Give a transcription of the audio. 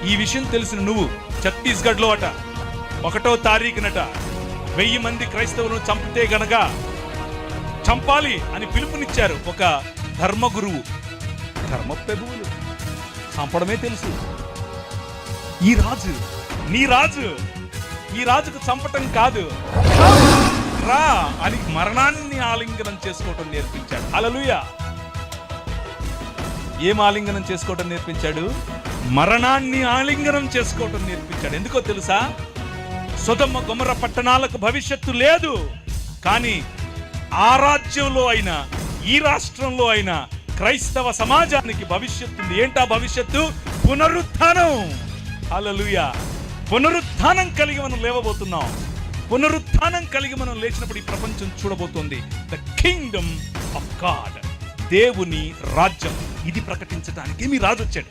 ఈ విషయం తెలిసిన నువ్వు ఛత్తీస్గఢ్లో అట 1వ తారీఖునట 1000 మంది క్రైస్తవులను చంపితే గనక చంపాలి అని పిలుపునిచ్చారు ఒక ధర్మ గురువు. ధర్మ ప్రభువులు చంపడమే తెలుసు. ఈ రాజు, నీ రాజు, ఈ రాజుకు చంపటం కాదు, రా అని మరణాన్ని ఆలింగనం చేసుకోవటం నేర్పించాడు. హల్లెలూయా. ఏం ఆలింగనం చేసుకోవటం నేర్పించాడు? మరణాన్ని ఆలింగనం చేసుకోవటం నేర్పించాడు. ఎందుకో తెలుసా? సొదొమ గొమొర్ర పట్టణాలకు భవిష్యత్తు లేదు, కానీ ఆ రాజ్యంలో అయినా ఈ రాష్ట్రంలో అయినా క్రైస్తవ సమాజానికి భవిష్యత్తు ఉంది. ఏంటా భవిష్యత్తు? పునరుత్థానం. హల్లెలూయా. పునరుత్థానం కలిగి మనం లేవబోతున్నాం. పునరుత్థానం కలిగి మనం లేచినప్పుడు ఈ ప్రపంచం చూడబోతోంది ద కింగ్డమ్ ఆఫ్ గాడ్, దేవుని రాజ్యం. ఇది ప్రకటించడానికి మీ రాజు వచ్చాడు.